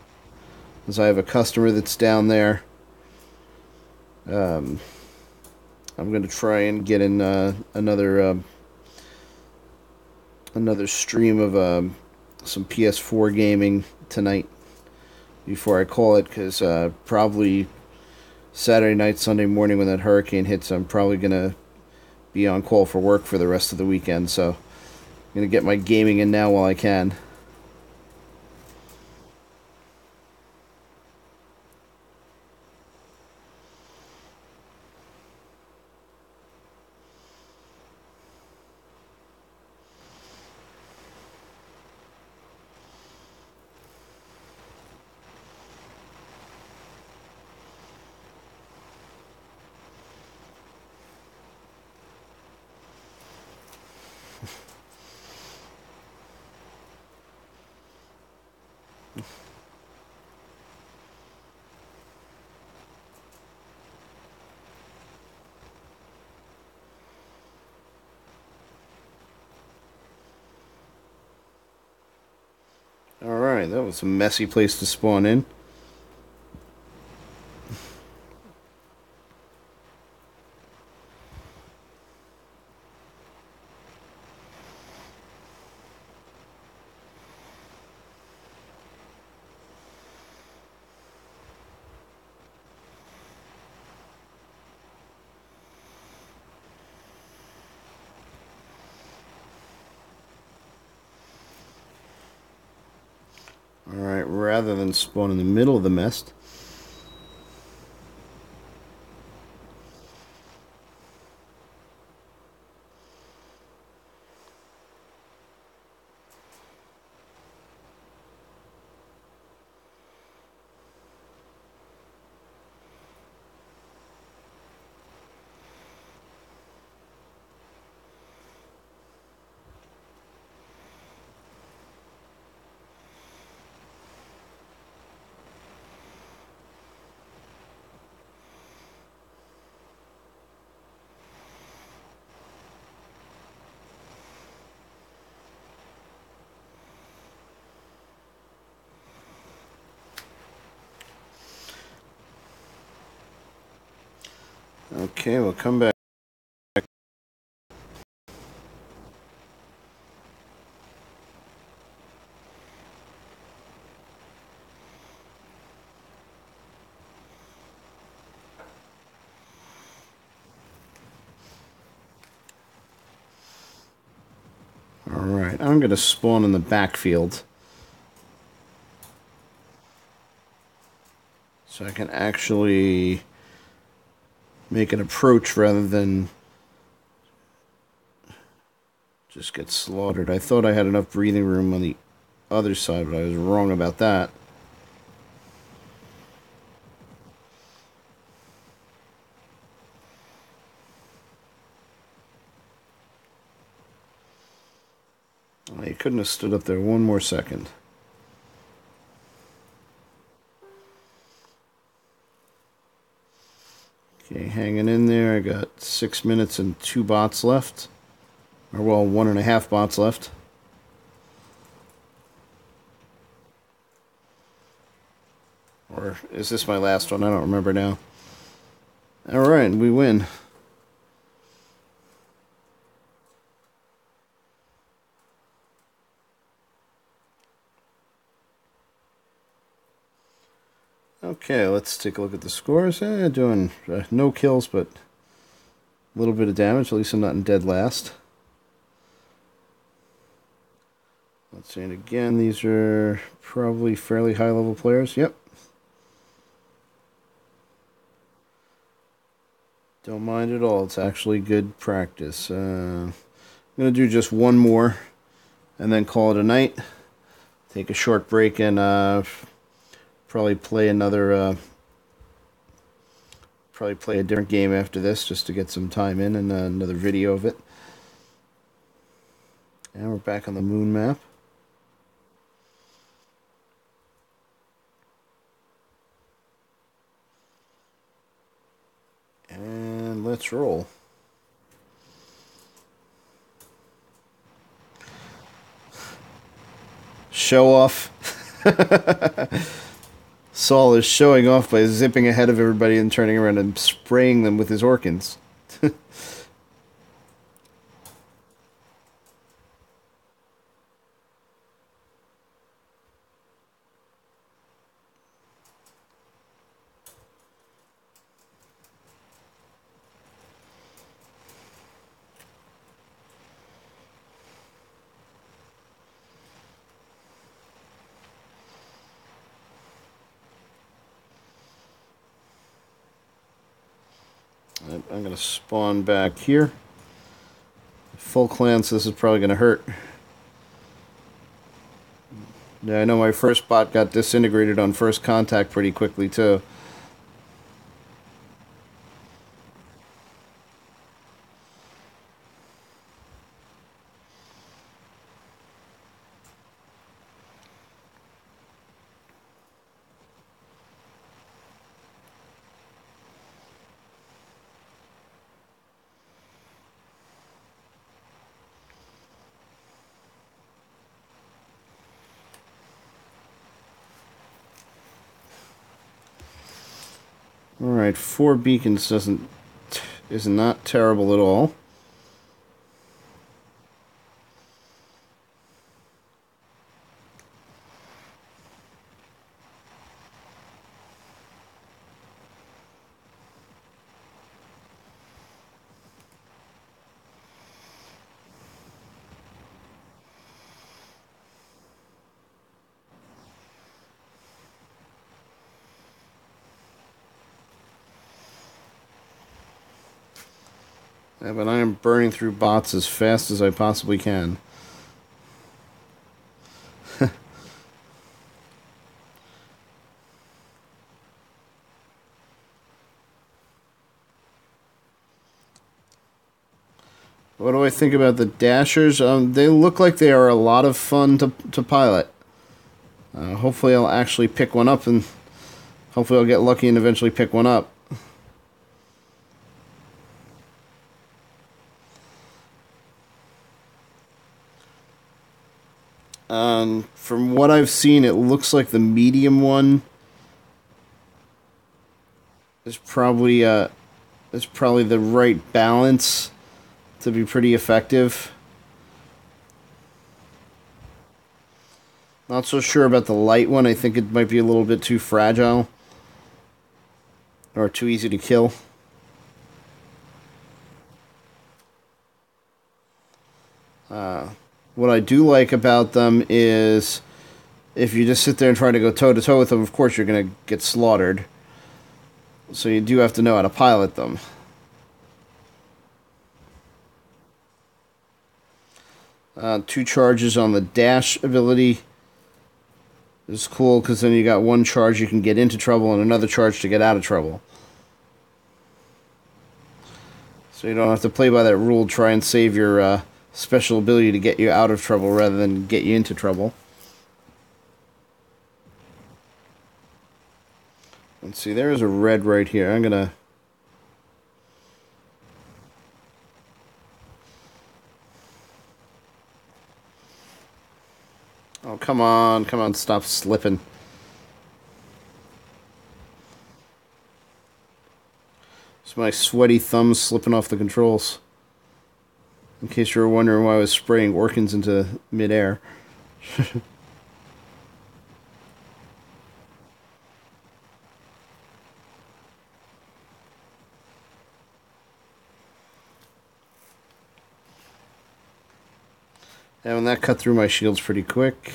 as I have a customer that's down there. I'm going to try and get in another stream of some PS4 gaming tonight before I call it, because probably Saturday night, Sunday morning when that hurricane hits, I'm probably going to be on call for work for the rest of the weekend, so I'm going to get my gaming in now while I can. Alright, that was a messy place to spawn in. Alright, rather than spawn in the middle of the mist, okay, we'll come back. Alright, I'm going to spawn in the backfield, so I can actually make an approach rather than just get slaughtered. I thought I had enough breathing room on the other side, but I was wrong about that. You couldn't have stood up there one more second. Okay, hanging in there. I got 6 minutes and 2 bots left. Or, well, 1.5 bots left. Or is this my last one? I don't remember now. Alright, we win. Okay, let's take a look at the scores. Doing no kills, but a little bit of damage. At least I'm not in dead last. Let's see, and again, these are probably fairly high-level players. Yep. Don't mind at all. It's actually good practice. I'm going to do just one more and then call it a night. Take a short break and probably play another... probably play a different game after this just to get some time in and another video of it. And we're back on the moon map. And let's roll. Show off. Saul is showing off by zipping ahead of everybody and turning around and spraying them with his Orkans. I'm going to spawn back here. Full clan, so this is probably going to hurt. Yeah, I know my first bot got disintegrated on first contact pretty quickly, too. Alright, 4 beacons is not terrible at all. Yeah, but I am burning through bots as fast as I possibly can. What do I think about the Dashers? They look like they are a lot of fun to pilot. Hopefully I'll actually pick one up, and hopefully I'll get lucky and eventually pick one up. From what I've seen, it looks like the medium one is probably the right balance to be pretty effective. Not so sure about the light one. I think it might be a little bit too fragile or too easy to kill. What I do like about them is if you just sit there and try to go toe-to-toe with them, of course you're going to get slaughtered. So you do have to know how to pilot them. Two charges on the dash ability is cool, because then you got one charge you can get into trouble and another charge to get out of trouble. So you don't have to play by that rule, try and save your special ability to get you out of trouble rather than get you into trouble. Let's see, there is a red right here. I'm gonna... Oh, come on, stop slipping. It's my sweaty thumbs slipping off the controls. In case you were wondering why I was spraying Orkins into midair. And that cut through my shields pretty quick.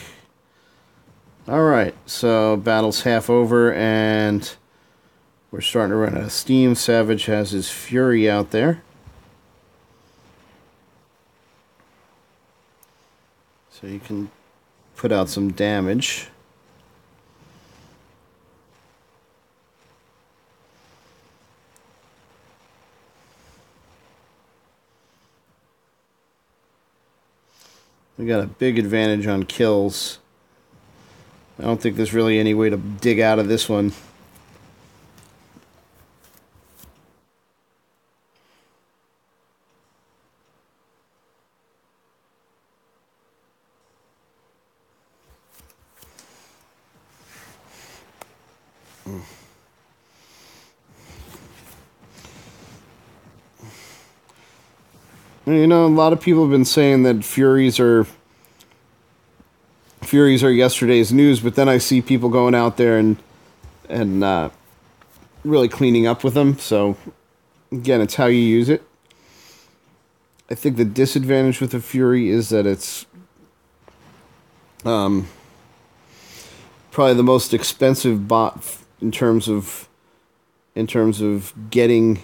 Alright, so battle's half over, and we're starting to run out of steam. Savage has his Fury out there. So you can put out some damage. We got a big advantage on kills. I don't think there's really any way to dig out of this one. You know, a lot of people have been saying that Furies are yesterday's news, but then I see people going out there and really cleaning up with them. So again, it's how you use it. I think the disadvantage with the Fury is that it's probably the most expensive bot in terms of getting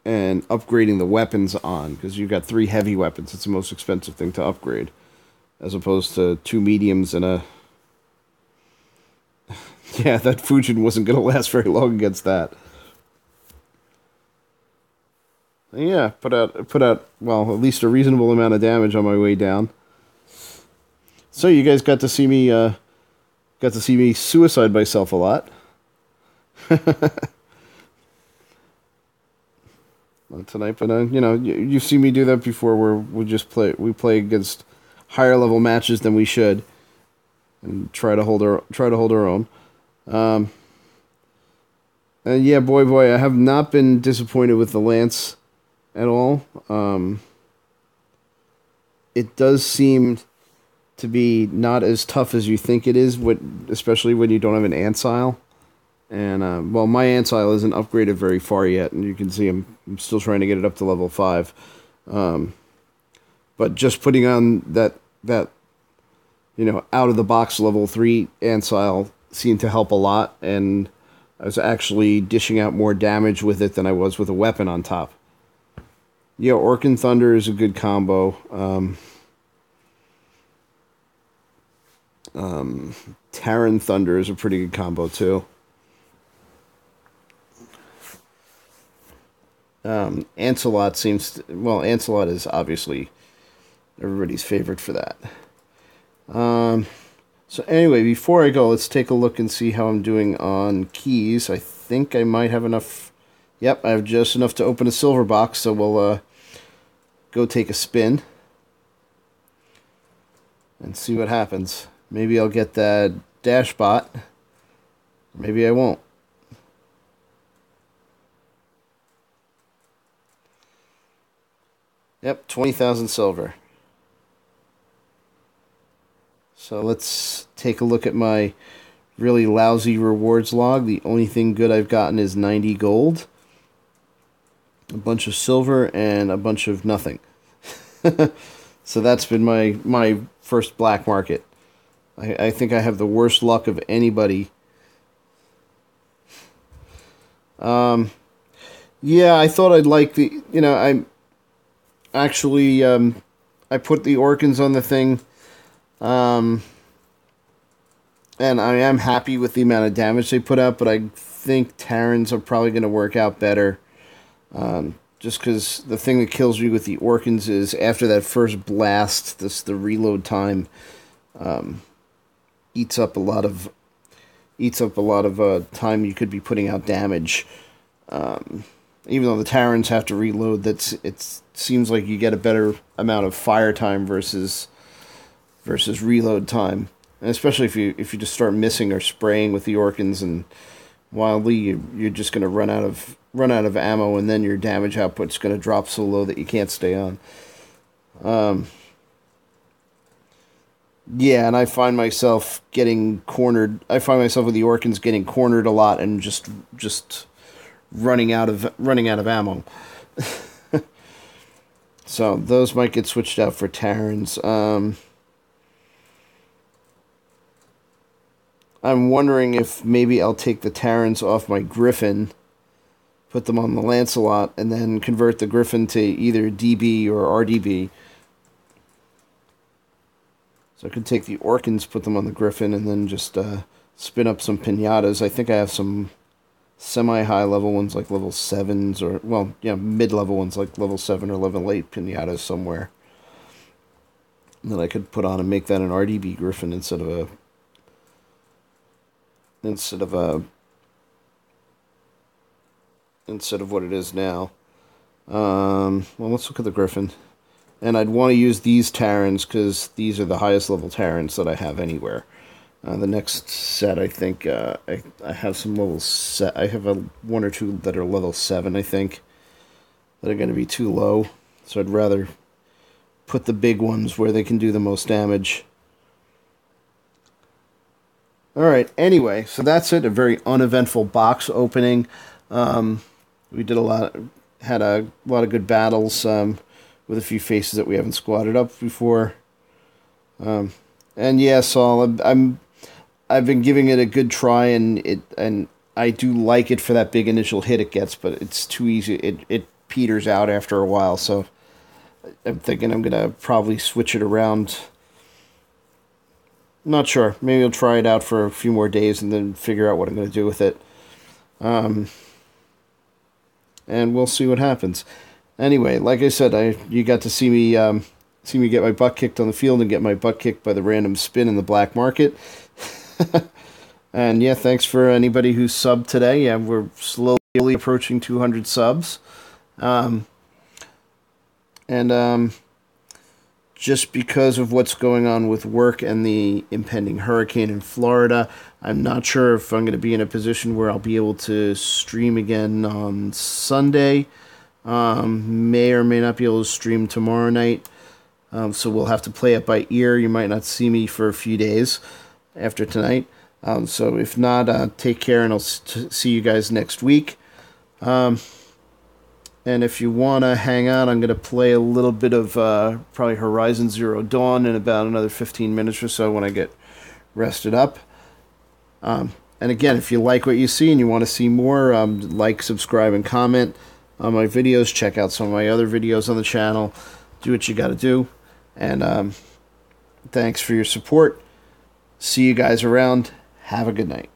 and upgrading the weapons on, because you've got 3 heavy weapons. It's the most expensive thing to upgrade, as opposed to 2 mediums and a... Yeah, that Fujin wasn't going to last very long against that. Yeah, put out, well, at least a reasonable amount of damage on my way down. So you guys got to see me suicide myself a lot. Not tonight, but you know, you've seen me do that before, where we play against higher level matches than we should, and try to hold our own. And yeah, boy, I have not been disappointed with the Lance at all. It does seem to be not as tough as you think it is, especially when you don't have an Ancile. And, well, my Ancile isn't upgraded very far yet, and you can see I'm still trying to get it up to level 5. But just putting on that you know, out-of-the-box level 3 Ancile seemed to help a lot, and I was actually dishing out more damage with it than I was with a weapon on top. Yeah, Orc and Thunder is a good combo. Terran Thunder is a pretty good combo, too. Ancelot Ancelot is obviously everybody's favorite for that. So anyway, before I go, let's take a look and see how I'm doing on keys. I think I might have enough. Yep, I have just enough to open a silver box, so we'll go take a spin and see what happens. Maybe I'll get that Dashbot. Maybe I won't. Yep, 20,000 silver. So let's take a look at my really lousy rewards log. The only thing good I've gotten is 90 gold, a bunch of silver, and a bunch of nothing. So that's been my first black market. I think I have the worst luck of anybody. Yeah, I thought I'd like the... You know, I put the Orcans on the thing. And I am happy with the amount of damage they put out, but I think Terrans are probably going to work out better. Just because the thing that kills me with the Orcans is after that first blast, the reload time eats up a lot of time you could be putting out damage. Even though the Terrans have to reload, it seems like you get a better amount of fire time versus reload time. And especially if you just start missing or spraying with the Orcans and wildly, you're just going to run out of ammo, and then your damage output's going to drop so low that you can't stay on. Yeah, and I find myself getting cornered. I find myself with the Orcans getting cornered a lot and just running out of ammo. So those might get switched out for Terrans. I'm wondering if maybe I'll take the Terrans off my Griffin, put them on the Lancelot, and then convert the Griffin to either DB or RDB. So I could take the Orcans, put them on the Griffin, and then just spin up some pinatas. I think I have some semi-high level ones like level 7s, or, well, yeah, mid-level ones like level 7 or level 8 pinatas somewhere. And then I could put on and make that an RDB Griffin instead of what it is now. Well, let's look at the Griffin. And I'd want to use these Terrans because these are the highest level Terrans that I have anywhere. The next set, I think, I have some levels. I have one or two that are level 7, I think, that are going to be too low. So I'd rather put the big ones where they can do the most damage. Alright, anyway, so that's it. A very uneventful box opening. We had a lot of good battles with a few faces that we haven't squatted up before. And yeah, Saul, I've been giving it a good try, and I do like it for that big initial hit it gets, but it's too easy. It peters out after a while. So I'm thinking I'm going to probably switch it around. Not sure. Maybe I'll try it out for a few more days and then figure out what I'm going to do with it. And we'll see what happens. Anyway, like I said, you got to see me get my butt kicked on the field and get my butt kicked by the random spin in the black market. And yeah, thanks for anybody who subbed today. Yeah, we're slowly approaching 200 subs. Just because of what's going on with work and the impending hurricane in Florida, I'm not sure if I'm going to be in a position where I'll be able to stream again on Sunday. May or may not be able to stream tomorrow night. So we'll have to play it by ear. You might not see me for a few days after tonight. So if not, take care, and I'll see you guys next week. And if you want to hang out, I'm going to play a little bit of probably Horizon Zero Dawn in about another 15 minutes or so when I get rested up. And again, if you like what you see and you want to see more, like, subscribe, and comment on my videos. Check out some of my other videos on the channel. Do what you got to do. And thanks for your support. See you guys around. Have a good night.